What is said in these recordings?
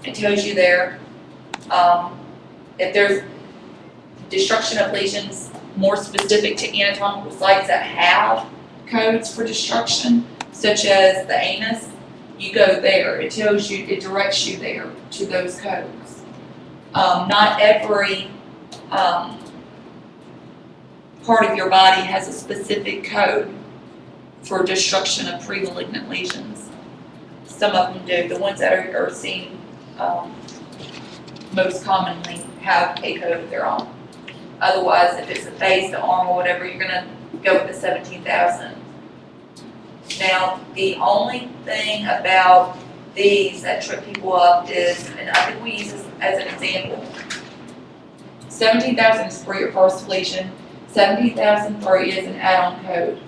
It tells you there. If there's destruction of lesions more specific to anatomical sites that have codes for destruction, such as the anus, you go there. It tells you, it directs you there to those codes. Not every part of your body has a specific code for destruction of pre-malignant lesions. Some of them do. The ones that are seen most commonly have a code of their own. Otherwise, if it's the face, the arm, or whatever, you're going to go with the 17,000. Now, the only thing about these that trip people up is, and I think we use this as an example, 17,000 is for your first lesion, 17,003 is an add-on code.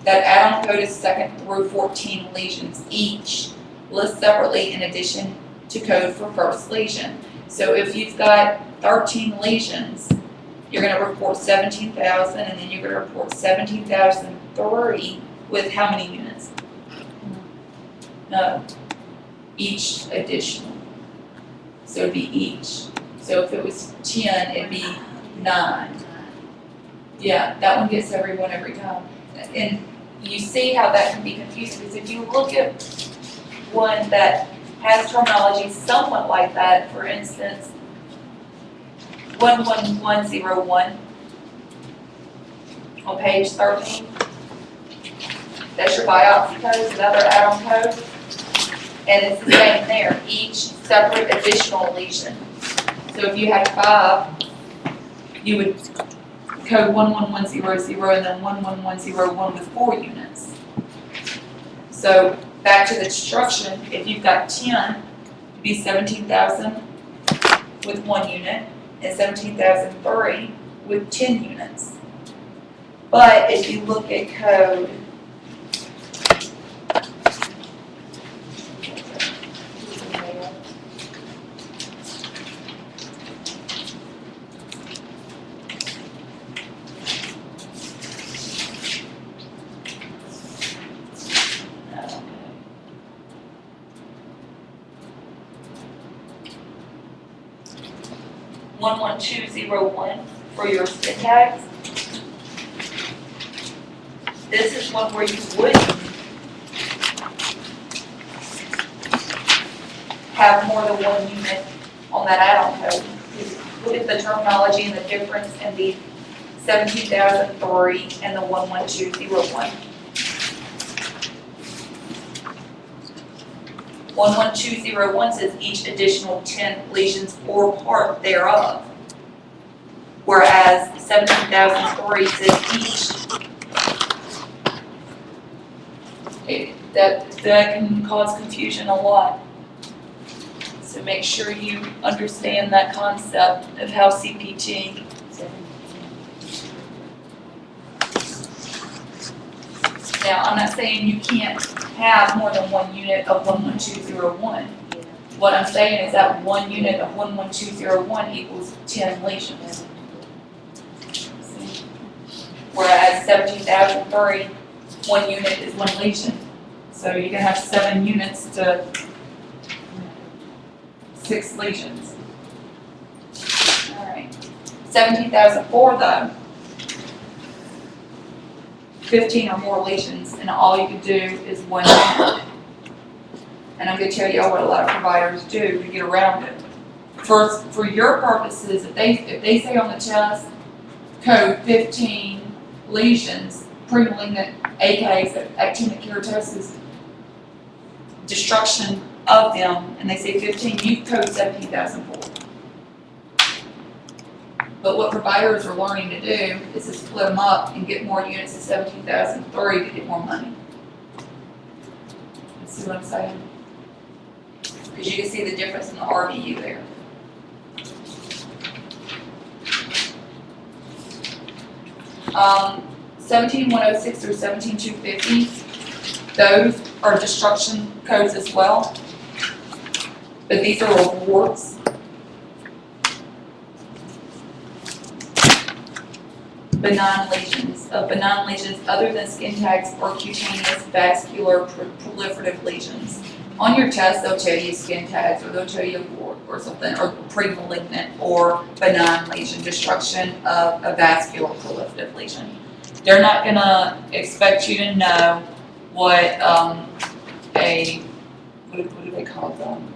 That add-on code is 2nd through 14 lesions each, listed separately in addition to code for first lesion. So if you've got 13 lesions, you're going to report 17,000, and then you're going to report 17,003 with how many units? No, each additional. So it'd be each. So if it was 10, it'd be 9. Yeah, that one gets everyone every time. And you see how that can be confusing, because if you look at one that has terminology somewhat like that, for instance, 11101 on page 13, that's your biopsy code, another add-on code, and it's the same there, each separate additional lesion. So if you had 5, you would code 11100 and then 11101 with 4 units. So back to the destruction, if you've got 10, it'd be 17,000 with 1 unit and 17,003 with 10 units. But if you look at code 11201 for your skin tags. This is one where you wouldn't have more than 1 unit on that add-on code. Look at the terminology and the difference in the 17,003 and the 11201. 11201 says each additional 10 lesions or part thereof, whereas 17,003 says each. That can cause confusion a lot. So make sure you understand that concept of how CPT. Now, I'm not saying you can't have more than 1 unit of 11201. What I'm saying is that 1 unit of 11201 equals 10 lesions. Whereas 17,003, 1 unit is 1 lesion. So you can have 7 units to 6 lesions. All right. 17,004 though, 15 or more lesions, and all you can do is 1 unit. And I'm going to tell you what a lot of providers do to get around it. First, for your purposes, if they say on the chest, code 15 lesions, pre-malignant AKs, actinic keratosis, destruction of them, and they say 15, you code 17,004. But what providers are learning to do is to split them up and get more units of 17,003 to get more money. You see what I'm saying? Because you can see the difference in the RVU there. Um, 17,106 through 17,250, those are destruction codes as well, but these are awards. Benign lesions, other than skin tags or cutaneous vascular proliferative lesions. On your test, they'll tell you skin tags, or they'll tell you wart or something, or pre-malignant or benign lesion, destruction of a vascular proliferative lesion. They're not gonna expect you to know what what do they call them?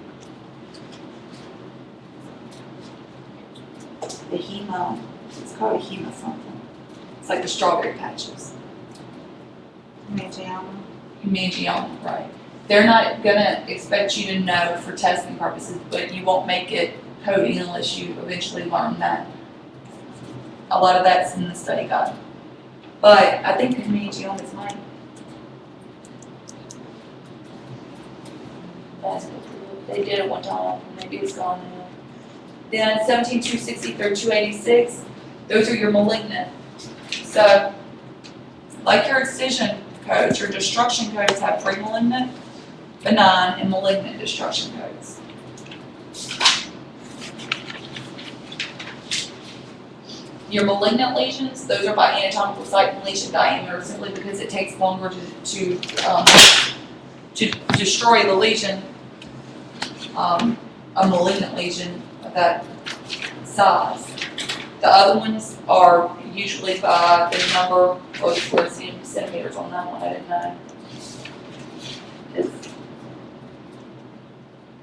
The hema. It's called a hema something. It's like the strawberry patches. Hemangioma, right. They're not gonna expect you to know for testing purposes, but you won't make it coding unless you eventually learn that. A lot of that's in the study guide. But I think hemangioma is mine. They did it one time, maybe it's gone now. Then 17260 through 286, those are your malignant. So, like your excision codes, your destruction codes have pre-malignant, benign, and malignant destruction codes. Your malignant lesions, those are by anatomical site and lesion diameter, simply because it takes longer to destroy the lesion, a malignant lesion of that size. The other ones are usually by the number, or the centimeters on that one, I didn't know. It's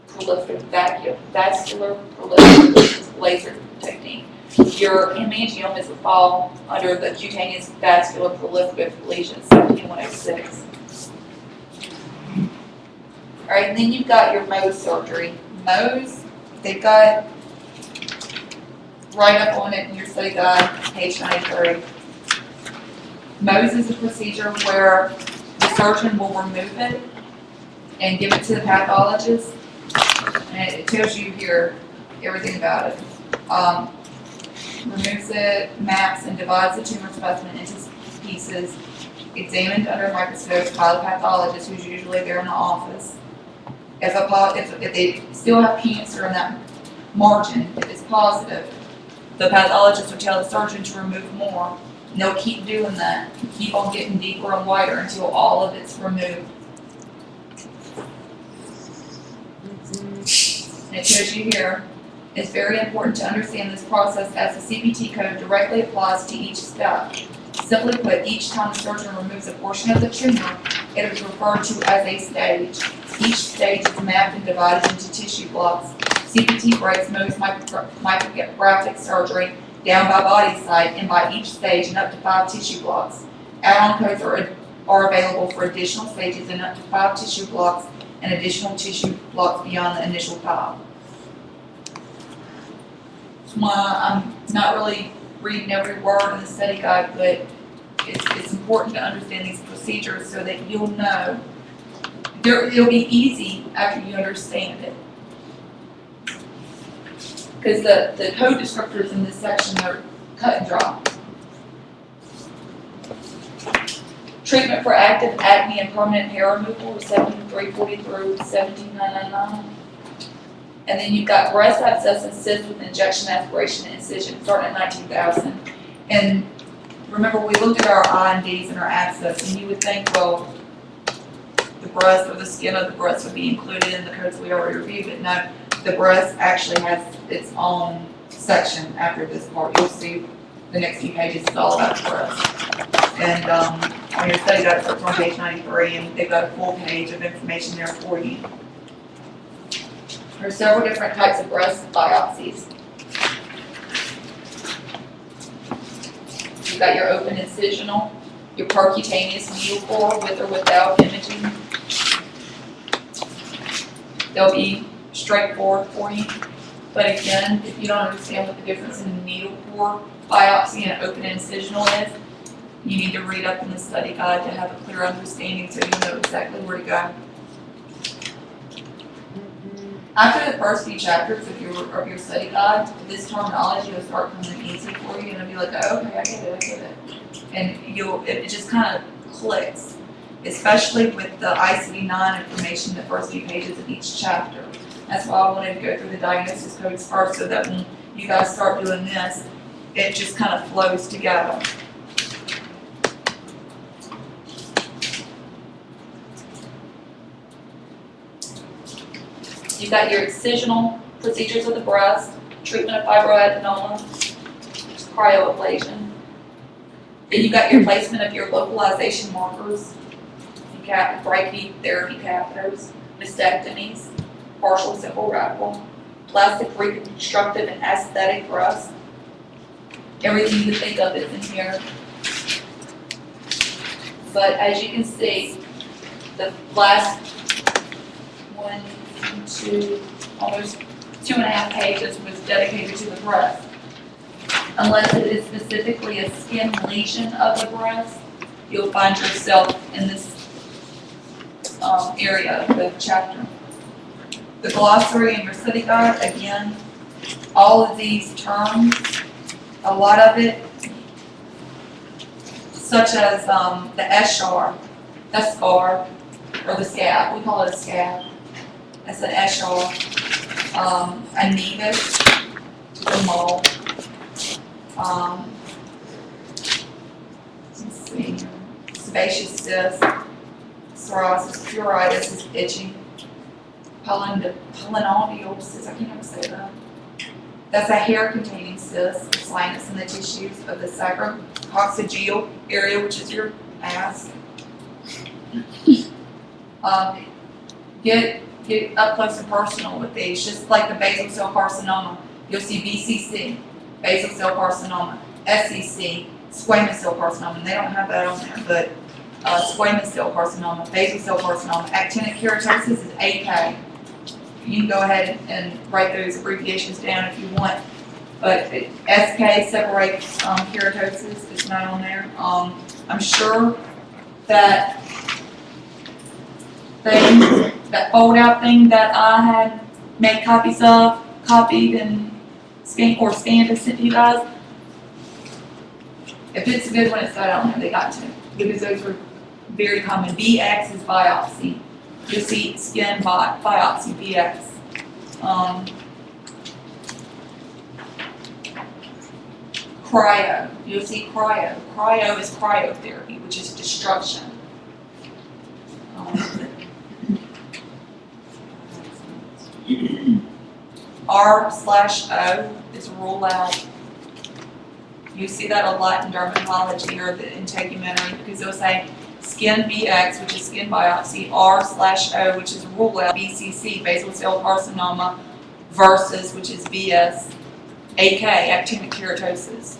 proliferative vascular proliferative laser technique. Your hemangiomas would fall under the cutaneous vascular proliferative lesions, 17106. All right, and then you've got your Mohs surgery. Mohs, they've got right up on it in your study guide, page 93. Mohs is a procedure where the surgeon will remove it and give it to the pathologist, and it tells you here everything about it. Removes it, maps, and divides the tumor specimen into pieces, examined under a microscope by the pathologist, who's usually there in the office. If they still have cancer in that margin, if it's positive, the pathologist will tell the surgeon to remove more. And they'll keep doing that, keep on getting deeper and wider until all of it's removed. And it shows you here, it's very important to understand this process as the CPT code directly applies to each step. Simply put, each time the surgeon removes a portion of the tumor, it is referred to as a stage. Each stage is mapped and divided into tissue blocks. CPT breaks most micrographic surgery down by body site and by each stage and up to 5 tissue blocks. Add-on codes are available for additional stages and up to 5 tissue blocks and additional tissue blocks beyond the initial 5. That's why I'm not really reading every word in the study guide, but it's important to understand these procedures so that you'll know. It'll be easy after you understand it. Because the code descriptors in this section are cut and dry. Treatment for active acne and permanent hair removal was 17340 through 17999. And then you've got breast abscess and cyst with injection, aspiration, and incision starting at 19,000. And remember, we looked at our INDs and our abscess, and you would think, well, the breast or the skin of the breast would be included in the codes we already reviewed, but no, the breast actually has its own section after this part. You'll see the next few pages is all about the breast. And on your study guide, it's on page 93, and they've got a full page of information there for you. There are several different types of breast biopsies. You've got your open incisional, your percutaneous needle core with or without imaging. They'll be straightforward for you. But again, if you don't understand what the difference in a needle core biopsy and an open incisional is, you need to read up in the study guide to have a clear understanding so you know exactly where to go. After the first few chapters of your study guide, this terminology will start coming easy for you, and it'll be like, oh, okay, I get it. And it just kind of clicks, especially with the ICD-9 information, the first few pages of each chapter. That's why I wanted to go through the diagnosis codes first, so that when you guys start doing this, it just kind of flows together. You've got your excisional procedures of the breast, treatment of fibroadenoma, cryoablation. Then you've got your placement of your localization markers, brachytherapy catheters, mastectomies, partial simple radical, plastic reconstructive and aesthetic breast. Everything you think of is in here. But as you can see, the last one, two, almost 2.5 pages was dedicated to the breast. Unless it is specifically a skin lesion of the breast, you'll find yourself in this area of the chapter. The glossary and your study guide, again, all of these terms, a lot of it, such as the eschar, or the scab, we call it a scab. That's an eschar. A nevus, the mole. Let's see, sebaceous cyst, psoriasis, pruritus is itching, polynodiosis, I can't ever say that. That's a hair-containing cyst, it's sinus in the tissues of the sacrococcygeal area, which is your ass. Get up close and personal with these, just like the basal cell carcinoma. You'll see BCC, basal cell carcinoma, SCC, squamous cell carcinoma, and they don't have that on there, but squamous cell carcinoma, basal cell carcinoma, actinic keratosis is AK. You can go ahead and write those abbreviations down if you want, but SK, seborrheic keratosis, is not on there. I'm sure that that fold-out thing that I had made copies of, copied and scanned and sent to you guys. If it's a good one, it's not on there. They got to, because those were very common. BX is biopsy. You'll see skin biopsy, BX. Cryo. You'll see cryo. Cryo is cryotherapy, which is destruction. R/O is rule out. You see that a lot in dermatology or the integumentary, because they'll say skin BX, which is skin biopsy, R/O, which is rule out, BCC, basal cell carcinoma, versus, which is BS, AK, actinic keratosis.